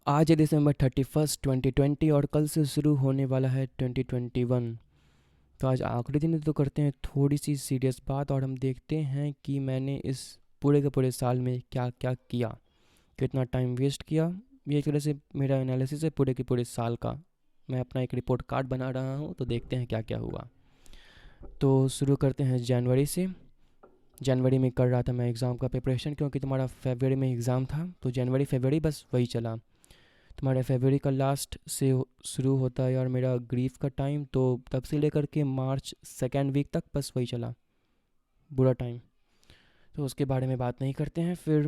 आज है दिसंबर 31 2020 और कल से शुरू होने वाला है 2021। तो आज आखिरी दिन है, तो करते हैं थोड़ी सी सीरियस बात और हम देखते हैं कि मैंने इस पूरे के पूरे साल में क्या क्या किया, कितना टाइम वेस्ट किया। ये एक तरह से मेरा एनालिसिस है पूरे के पूरे साल का। मैं अपना एक रिपोर्ट कार्ड बना रहा हूँ, तो देखते हैं क्या क्या हुआ। तो शुरू करते हैं जनवरी से। जनवरी में कर रहा था मैं एग्ज़ाम का प्रिपरेशन, क्योंकि तुम्हारा फरवरी में एग्ज़ाम था, तो जनवरी फरवरी बस वही चला। तुम्हारे फरवरी का लास्ट से शुरू होता है यार मेरा ग्रीफ का टाइम, तो तब से लेकर के मार्च सेकेंड वीक तक बस वही चला, बुरा टाइम। तो उसके बारे में बात नहीं करते हैं। फिर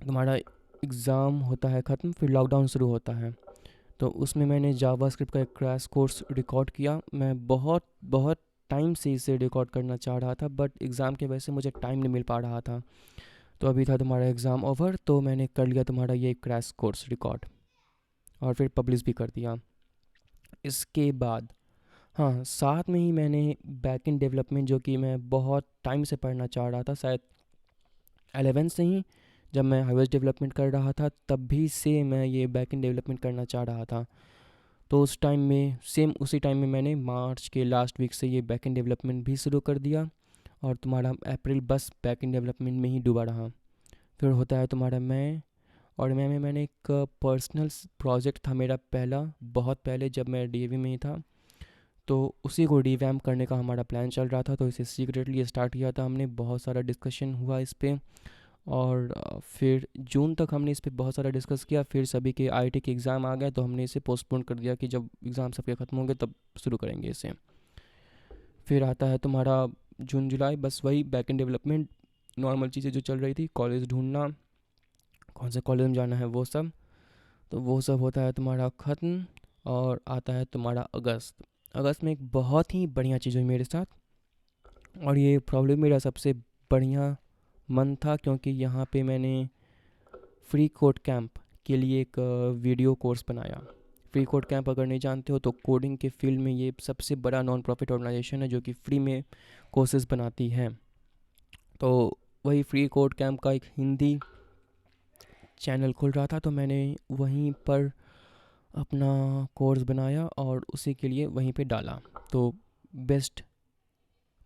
तुम्हारा एग्ज़ाम होता है ख़त्म, फिर लॉकडाउन शुरू होता है। तो उसमें मैंने जावा स्क्रिप्ट का एक क्रैश कोर्स रिकॉर्ड किया। मैं बहुत बहुत टाइम से इसे रिकॉर्ड करना चाह रहा था, बट एग्ज़ाम की वजह से मुझे टाइम नहीं मिल पा रहा था। तो अभी था तुम्हारा एग्ज़ाम ओवर, तो मैंने कर लिया तुम्हारा ये क्रैश कोर्स रिकॉर्ड और फिर पब्लिश भी कर दिया। इसके बाद हाँ, साथ में ही मैंने बैक एंड डेवलपमेंट, जो कि मैं बहुत टाइम से पढ़ना चाह रहा था, शायद 11 से ही, जब मैं iOS डेवलपमेंट कर रहा था तब भी से मैं ये बैक एंड डेवलपमेंट करना चाह रहा था। तो उस टाइम में सेम उसी टाइम में मैंने मार्च के लास्ट वीक से ये बैक एंड डेवलपमेंट भी शुरू कर दिया, और तुम्हारा अप्रैल बस बैक एंड डेवलपमेंट में ही डूबा रहा। फिर होता है तुम्हारा मई, और मई में मैंने एक पर्सनल प्रोजेक्ट था मेरा पहला, बहुत पहले जब मैं डीएवी में ही था, तो उसी को रिवैम्प करने का हमारा प्लान चल रहा था। तो इसे सीक्रेटली स्टार्ट किया था हमने, बहुत सारा डिस्कशन हुआ इस पे। और फिर जून तक हमने इस पे बहुत सारा डिस्कस किया। फिर सभी के आईटी के एग्ज़ाम आ गए, तो हमने इसे पोस्टपोन कर दिया कि जब एग्ज़ाम सबके ख़त्म होंगे तब शुरू करेंगे इसे। फिर आता है तुम्हारा जून जुलाई, बस वही बैक एंड डेवलपमेंट, नॉर्मल चीज़ें जो चल रही थी, कॉलेज ढूंढना, कौन से कॉलेज में जाना है वो सब। तो वो सब होता है तुम्हारा ख़त्म। और आता है तुम्हारा अगस्त। अगस्त में एक बहुत ही बढ़िया चीज़ हुई मेरे साथ, और ये प्रॉब्लम मेरा सबसे बढ़िया मन था, क्योंकि यहाँ पे मैंने फ्री कोड कैंप के लिए एक वीडियो कोर्स बनाया। फ्री कोड कैंप अगर नहीं जानते हो, तो कोडिंग के फील्ड में ये सबसे बड़ा नॉन प्रॉफिट ऑर्गेनाइजेशन है जो कि फ्री में कोर्सेज बनाती है। तो वही फ्री कोड कैंप का एक हिंदी चैनल खुल रहा था, तो मैंने वहीं पर अपना कोर्स बनाया और उसी के लिए वहीं पे डाला। तो बेस्ट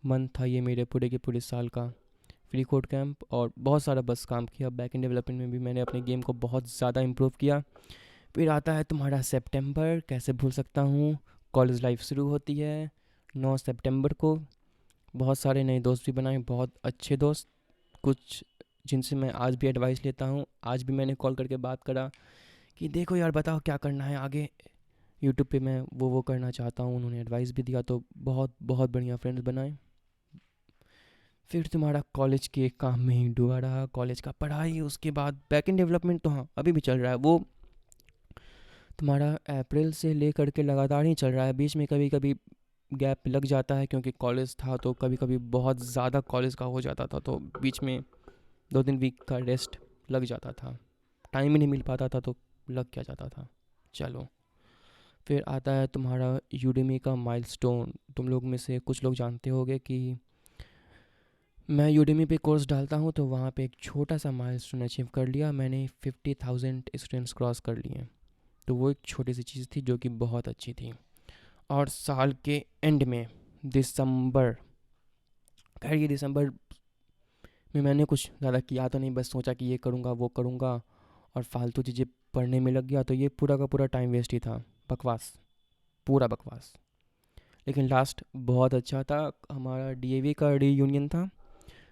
मंथ था ये मेरे पूरे के पूरे साल का, फ्री कोड कैंप। और बहुत सारा बस काम किया बैक एंड डेवलपमेंट में भी, मैंने अपने गेम को बहुत ज़्यादा इम्प्रूव किया। फिर आता है तुम्हारा सितंबर, कैसे भूल सकता हूँ। कॉलेज लाइफ शुरू होती है 9 सितंबर को। बहुत सारे नए दोस्त भी बनाए, बहुत अच्छे दोस्त, कुछ जिनसे मैं आज भी एडवाइस लेता हूँ। आज भी मैंने कॉल करके बात करा कि देखो यार बताओ क्या करना है आगे, यूट्यूब पे मैं वो करना चाहता हूँ। उन्होंने एडवाइस भी दिया, तो बहुत बहुत बढ़िया फ्रेंड्स बनाए। फिर तुम्हारा कॉलेज के काम में ही डूबा रहा, कॉलेज का पढ़ाई, उसके बाद बैक एंड डेवलपमेंट तो हाँ अभी भी चल रहा है, वो तुम्हारा अप्रैल से लेकर के लगातार ही चल रहा है। बीच में कभी कभी गैप लग जाता है, क्योंकि कॉलेज था तो कभी कभी बहुत ज़्यादा कॉलेज का हो जाता था, तो बीच में 2-3 वीक का रेस्ट लग जाता था, टाइम ही नहीं मिल पाता था, तो लग क्या जाता था। चलो, फिर आता है तुम्हारा यूडेमी का माइलस्टोन। तुम लोग में से कुछ लोग जानते होंगे कि मैं यूडेमी पे कोर्स डालता हूँ, तो वहाँ पे एक छोटा सा माइलस्टोन अचीव कर लिया मैंने, 50,000 स्टूडेंट्स क्रॉस कर लिए। तो वो एक छोटी सी चीज़ थी जो कि बहुत अच्छी थी। और साल के एंड में दिसंबर, खैर ये दिसंबर में मैंने कुछ ज़्यादा किया तो नहीं, बस सोचा कि ये करूँगा वो करूँगा, और फालतू चीज़ें पढ़ने में लग गया, तो ये पूरा का पूरा टाइम वेस्ट ही था, बकवास, पूरा बकवास। लेकिन लास्ट बहुत अच्छा था। हमारा डीएवी का रीयूनियन था,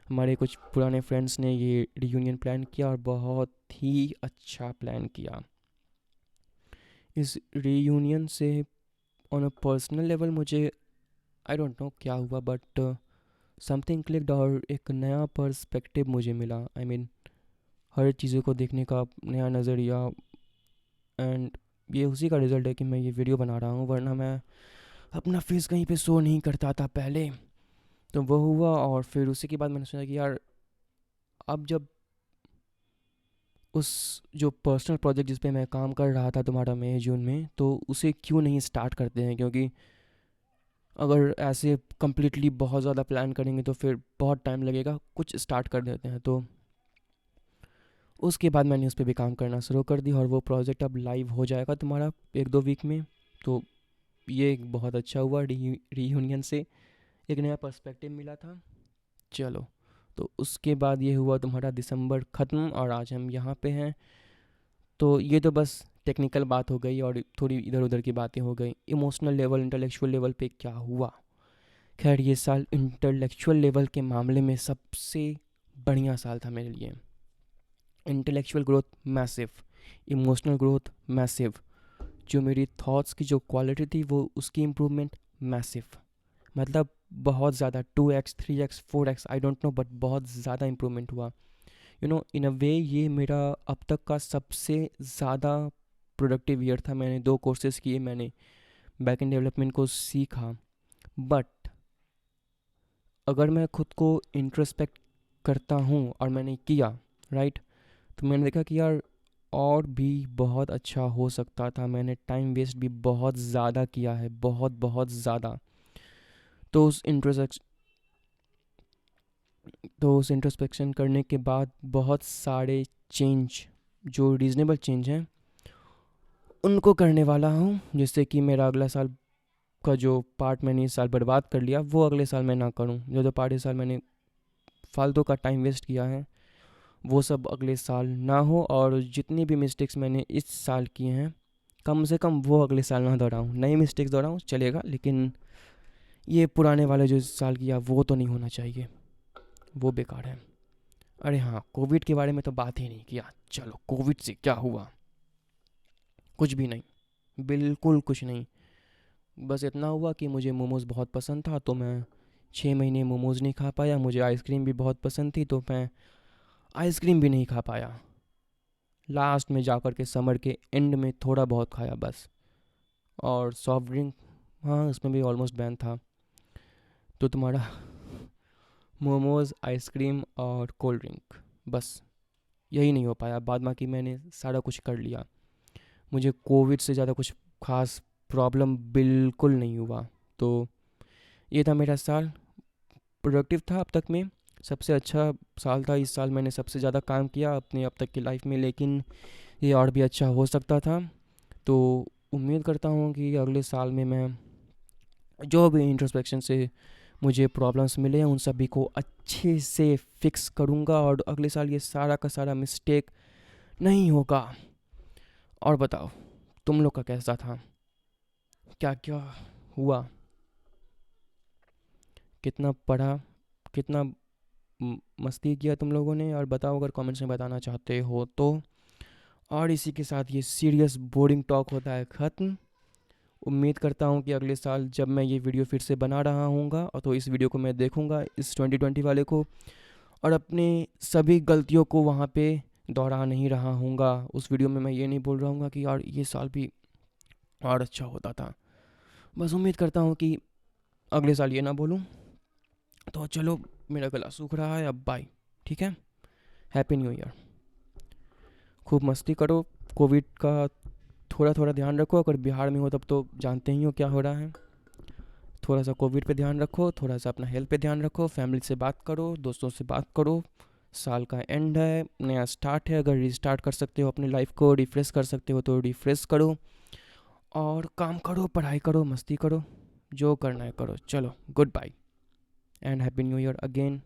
हमारे कुछ पुराने फ्रेंड्स ने ये रीयूनियन प्लान किया, और बहुत ही अच्छा प्लान किया। इस रीयूनियन से ऑन अ पर्सनल लेवल मुझे आई डोंट नो क्या हुआ, बट समथिंग क्लिक्ड, और एक नया पर्सपेक्टिव मुझे मिला। आई मीन हर चीज़ों को देखने का नया नज़रिया। एंड ये उसी का रिज़ल्ट है कि मैं ये वीडियो बना रहा हूँ, वरना मैं अपना फेस कहीं पे शो नहीं करता था पहले। तो वो हुआ, और फिर उसी के बाद मैंने सोचा कि यार अब जब उस जो पर्सनल प्रोजेक्ट जिस पे मैं काम कर रहा था तुम्हारा मई जून में, तो उसे क्यों नहीं स्टार्ट करते हैं, क्योंकि अगर ऐसे कम्प्लीटली बहुत ज़्यादा प्लान करेंगे तो फिर बहुत टाइम लगेगा, कुछ स्टार्ट कर देते हैं। तो उसके बाद मैंने उस पे भी काम करना शुरू कर दी और वो प्रोजेक्ट अब लाइव हो जाएगा तुम्हारा 1-2 वीक में। तो ये एक बहुत अच्छा हुआ, रीयूनियन से एक नया पर्सपेक्टिव मिला था। चलो, तो उसके बाद ये हुआ तुम्हारा दिसंबर ख़त्म और आज हम यहाँ पे हैं। तो ये तो बस टेक्निकल बात हो गई और थोड़ी इधर उधर की बातें हो गई। इमोशनल लेवल, इंटेलेक्चुअल लेवल पे क्या हुआ? खैर, ये साल इंटेलेक्चुअल लेवल के मामले में सबसे बढ़िया साल था मेरे लिए। Intellectual growth massive, emotional growth massive, जो मेरी थॉट्स की जो क्वालिटी थी वो उसकी इम्प्रूवमेंट मैसिव। मतलब बहुत ज़्यादा 2x 3x 4x I don't know, but बहुत ज़्यादा इम्प्रूवमेंट हुआ। इन अ वे ये मेरा अब तक का सबसे ज़्यादा प्रोडक्टिव ईयर था। मैंने 2 कोर्सेज़ किए, मैंने बैक एंड डेवलपमेंट को सीखा। बट अगर मैं खुद को इंट्रोस्पेक्ट करता हूँ और मैंने किया, राइट, तो मैंने देखा कि यार और भी बहुत अच्छा हो सकता था। मैंने टाइम वेस्ट भी बहुत ज़्यादा किया है, बहुत बहुत ज़्यादा। तो उस इंट्रोस्पेक्शन करने के बाद बहुत सारे चेंज, जो रीज़नेबल चेंज हैं, उनको करने वाला हूँ, जिससे कि मेरा अगला साल का जो पार्ट मैंने इस साल बर्बाद कर लिया वो अगले साल मैं ना करूँ। जो पार्ट इस साल मैंने फालतू का टाइम वेस्ट किया है वो सब अगले साल ना हो, और जितनी भी मिस्टेक्स मैंने इस साल किए हैं कम से कम वो अगले साल ना दोहराऊँ। नई मिस्टेक्स दोहराऊँ चलेगा, लेकिन ये पुराने वाले जो इस साल किया वो तो नहीं होना चाहिए, वो बेकार है। अरे हाँ, कोविड के बारे में तो बात ही नहीं किया। चलो, कोविड से क्या हुआ? कुछ भी नहीं, बिल्कुल कुछ नहीं। बस इतना हुआ कि मुझे मोमोज़ बहुत पसंद था, तो मैं 6 महीने मोमोज़ नहीं खा पाया। मुझे आइसक्रीम भी बहुत पसंद थी, तो मैं आइसक्रीम भी नहीं खा पाया। लास्ट में जाकर के समर के एंड में थोड़ा बहुत खाया बस। और सॉफ्ट ड्रिंक, हाँ, उसमें भी ऑलमोस्ट बैन था। तो तुम्हारा मोमोज़, आइसक्रीम और कोल्ड ड्रिंक, बस यही नहीं हो पाया। बाद बाकी मैंने सारा कुछ कर लिया। मुझे कोविड से ज़्यादा कुछ खास प्रॉब्लम बिल्कुल नहीं हुआ। तो ये था मेरा साल, प्रोडक्टिव था अब तक में, सबसे अच्छा साल था। इस साल मैंने सबसे ज़्यादा काम किया अपने अब तक की लाइफ में, लेकिन ये और भी अच्छा हो सकता था। तो उम्मीद करता हूँ कि अगले साल में मैं जो भी इंट्रोस्पेक्शन से मुझे प्रॉब्लम्स मिले हैं उन सभी को अच्छे से फिक्स करूँगा, और अगले साल ये सारा का सारा मिस्टेक नहीं होगा। और बताओ, तुम लोग का कैसा था? क्या क्या हुआ? कितना पढ़ा? कितना मस्ती किया तुम लोगों ने? और बताओ अगर कमेंट्स में बताना चाहते हो तो। और इसी के साथ ये सीरियस बोरिंग टॉक होता है ख़त्म। उम्मीद करता हूँ कि अगले साल जब मैं ये वीडियो फिर से बना रहा हूँगा, और तो इस वीडियो को मैं देखूँगा, इस 2020 वाले को, और अपने सभी गलतियों को वहाँ पे दोहरा नहीं रहा हूँगा। उस वीडियो में मैं ये नहीं बोल रहा हूँ कि यार ये साल भी और अच्छा होता था। बस उम्मीद करता हूँ कि अगले साल ये ना बोलूँ। तो चलो, मेरा गला सूख रहा है अब, बाय। ठीक है, हैप्पी न्यू ईयर। खूब मस्ती करो। कोविड का थोड़ा थोड़ा ध्यान रखो, अगर बिहार में हो तब तो जानते ही हो क्या हो रहा है। थोड़ा सा कोविड पे ध्यान रखो, थोड़ा सा अपना हेल्थ पे ध्यान रखो, फैमिली से बात करो, दोस्तों से बात करो। साल का एंड है, नया स्टार्ट है। अगर रिस्टार्ट कर सकते हो अपनी लाइफ को, रिफ्रेश कर सकते हो तो रिफ्रेश करो, और काम करो, पढ़ाई करो, मस्ती करो, जो करना है करो। चलो, goodbye and happy new year again.